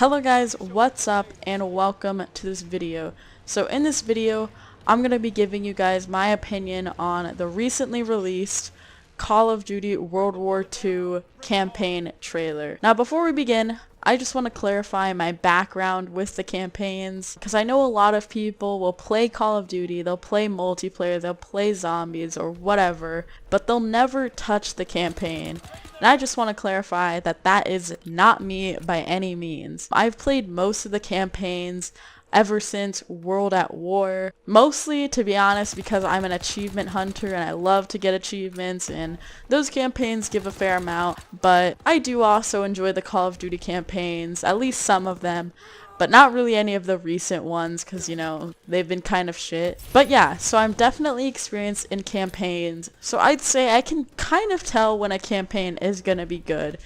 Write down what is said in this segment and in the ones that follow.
Hello guys, what's up and welcome to this video. So in this video, I'm going to be giving you guys my opinion on the recently released Call of Duty WWII campaign trailer. Now before we begin, I just want to clarify my background with the campaigns, because I know a lot of people will play Call of Duty, they'll play multiplayer, they'll play zombies or whatever, but they'll never touch the campaign. And I just want to clarify that that is not me by any means. I've played most of the campaigns ever since World at War, mostly to be honest because I'm an achievement hunter and I love to get achievements, and those campaigns give a fair amount, but I do also enjoy the Call of Duty campaigns, at least some of them, but not really any of the recent ones because, you know, they've been kind of shit. But yeah, so I'm definitely experienced in campaigns, so I'd say I can kind of tell when a campaign is gonna be good.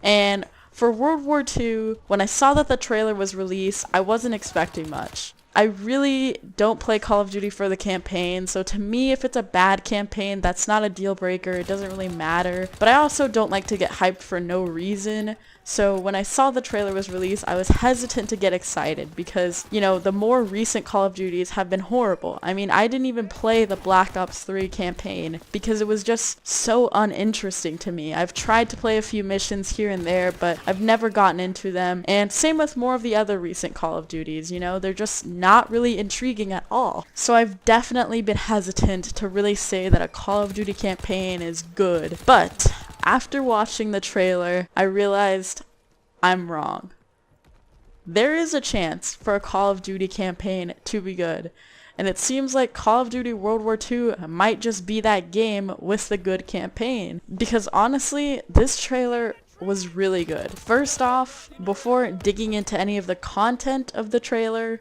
And for World War II, when I saw that the trailer was released, I wasn't expecting much. I really don't play Call of Duty for the campaign, so to me, if it's a bad campaign, that's not a deal breaker, it doesn't really matter. But I also don't like to get hyped for no reason, so when I saw the trailer was released, I was hesitant to get excited because, you know, the more recent Call of Duties have been horrible. I mean, I didn't even play the Black Ops 3 campaign because it was just so uninteresting to me. I've tried to play a few missions here and there, but I've never gotten into them, and same with more of the other recent Call of Duties, you know, they're just not really intriguing at all. So I've definitely been hesitant to really say that a Call of Duty campaign is good, but after watching the trailer, I realized I'm wrong. There is a chance for a Call of Duty campaign to be good, and it seems like Call of Duty World War II might just be that game with the good campaign, because honestly, this trailer was really good. First off, before digging into any of the content of the trailer,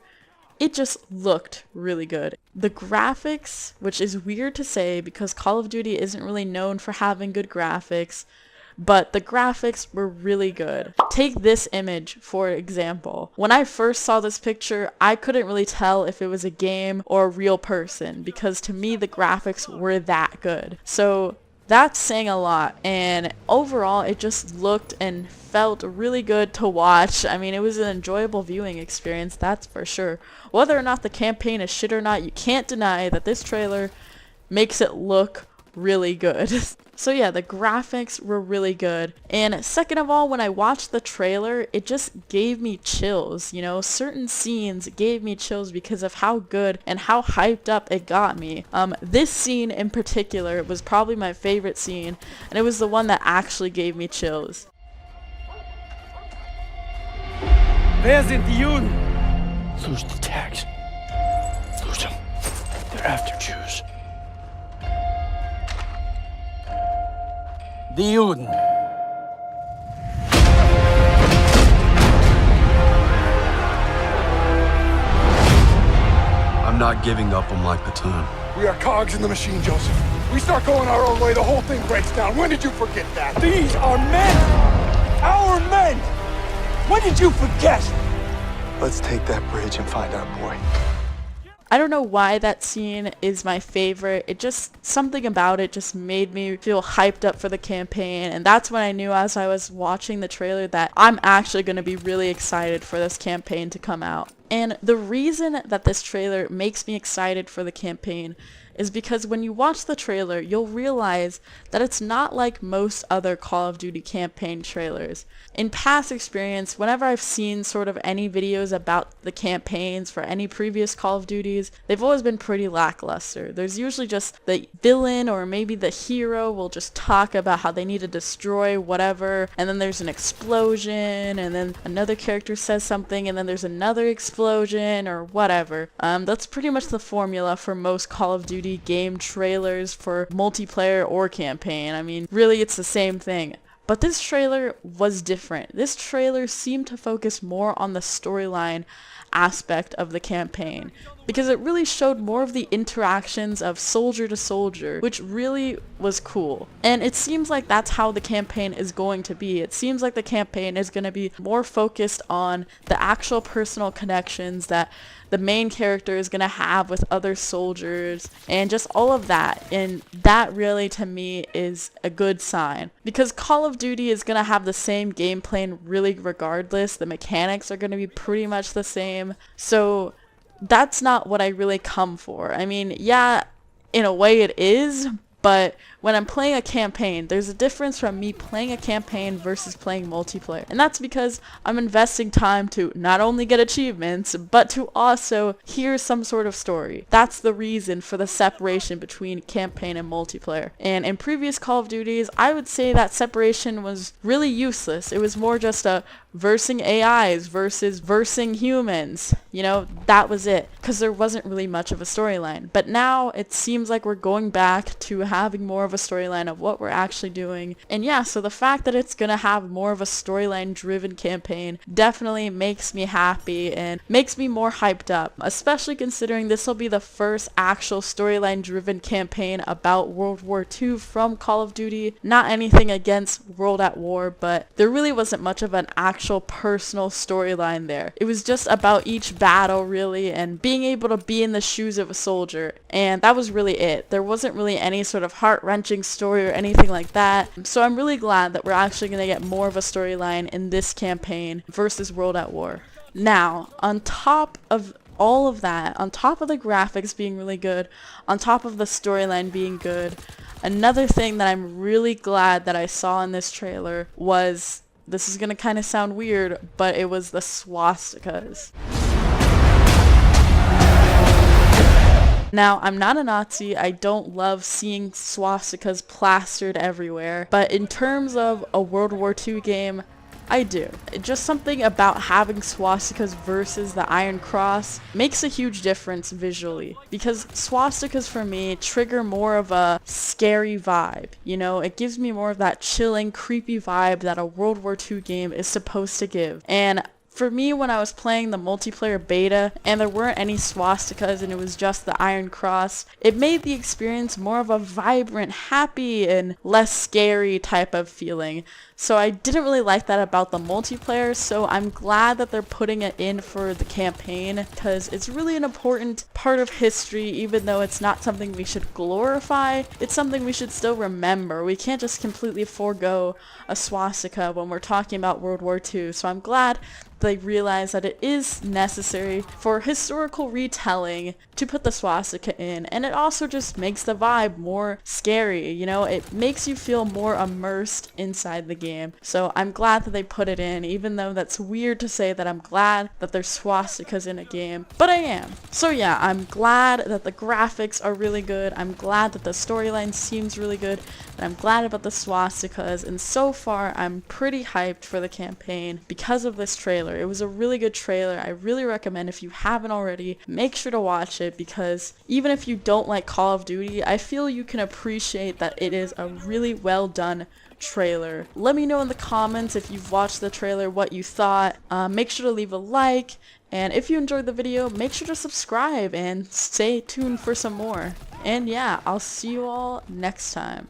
it just looked really good. The graphics, which is weird to say because Call of Duty isn't really known for having good graphics, but the graphics were really good. Take this image, for example. When I first saw this picture, I couldn't really tell if it was a game or a real person because to me the graphics were that good. So that's saying a lot, and overall it just looked and felt really good to watch. I mean, it was an enjoyable viewing experience, that's for sure. Whether or not the campaign is shit or not, you can't deny that this trailer makes it look really good. So yeah, the graphics were really good. And second of all, when I watched the trailer, it just gave me chills, you know, certain scenes gave me chills because of how good and how hyped up it got me. This scene in particular was probably my favorite scene, and it was the one that actually gave me chills. Wer sind die Juden? Lose the tags. Lose them. They're after Jews. Die Juden. I'm not giving up on my platoon. We are cogs in the machine, Joseph. We start going our own way, the whole thing breaks down. When did you forget that? These are men! Our men! When did you forget? Let's take that bridge and find our boy. I don't know why that scene is my favorite. It just, something about it just made me feel hyped up for the campaign, and that's when I knew as I was watching the trailer that I'm actually going to be really excited for this campaign to come out. And the reason that this trailer makes me excited for the campaign is because when you watch the trailer, you'll realize that it's not like most other Call of Duty campaign trailers. In past experience, whenever I've seen sort of any videos about the campaigns for any previous Call of Duties, they've always been pretty lackluster. There's usually just the villain or maybe the hero will just talk about how they need to destroy whatever, and then there's an explosion, and then another character says something, and then there's another explosion or whatever. That's pretty much the formula for most Call of Duty game trailers for multiplayer or campaign. I mean, really it's the same thing. But this trailer was different. This trailer seemed to focus more on the storyline aspect of the campaign. because it really showed more of the interactions of soldier to soldier, which really was cool. And it seems like that's how the campaign is going to be. It seems like the campaign is going to be more focused on the actual personal connections that the main character is going to have with other soldiers and just all of that. And that really, to me, is a good sign, because Call of Duty is going to have the same gameplay really regardless. The mechanics are going to be pretty much the same. So that's not what I really come for. I mean, yeah, in a way it is, but when I'm playing a campaign, there's a difference from me playing a campaign versus playing multiplayer. And that's because I'm investing time to not only get achievements, but to also hear some sort of story. That's the reason for the separation between campaign and multiplayer. And in previous Call of Duties, I would say that separation was really useless. It was more just a versing AIs versus versing humans. You know, that was it. Because there wasn't really much of a storyline. But now it seems like we're going back to having more of a storyline of what we're actually doing. And yeah, so the fact that it's gonna have more of a storyline driven campaign definitely makes me happy and makes me more hyped up, especially considering this will be the first actual storyline driven campaign about World War II from Call of Duty. Not anything against World at War, but there really wasn't much of an actual personal storyline there. It was just about each battle really and being able to be in the shoes of a soldier, and that was really it. There wasn't really any sort of heart-wrenching story or anything like that. So I'm really glad that we're actually going to get more of a storyline in this campaign versus World at War. Now, on top of all of that, on top of the graphics being really good, on top of the storyline being good, another thing that I'm really glad that I saw in this trailer was, this is going to kind of sound weird, but it was the swastikas. Now, I'm not a Nazi, I don't love seeing swastikas plastered everywhere, but in terms of a World War II game, I do. Just something about having swastikas versus the Iron Cross makes a huge difference visually, because swastikas for me trigger more of a scary vibe, you know? It gives me more of that chilling, creepy vibe that a World War II game is supposed to give. And for me, when I was playing the multiplayer beta and there weren't any swastikas and it was just the Iron Cross, it made the experience more of a vibrant, happy, and less scary type of feeling. So I didn't really like that about the multiplayer, so I'm glad that they're putting it in for the campaign, because it's really an important part of history. Even though it's not something we should glorify, it's something we should still remember. We can't just completely forego a swastika when we're talking about World War II, so I'm glad they realize that it is necessary for historical retelling to put the swastika in, and it also just makes the vibe more scary, you know? It makes you feel more immersed inside the game. So I'm glad that they put it in, even though that's weird to say that I'm glad that there's swastikas in a game, but I am. So yeah, I'm glad that the graphics are really good, I'm glad that the storyline seems really good, and I'm glad about the swastikas, and so far I'm pretty hyped for the campaign because of this trailer. It was a really good trailer. I really recommend, if you haven't already, make sure to watch it, because even if you don't like Call of Duty, I feel you can appreciate that it is a really well done trailer. Let me know in the comments if you've watched the trailer what you thought. Make sure to leave a like, and if you enjoyed the video, make sure to subscribe and stay tuned for some more. And yeah, I'll see you all next time.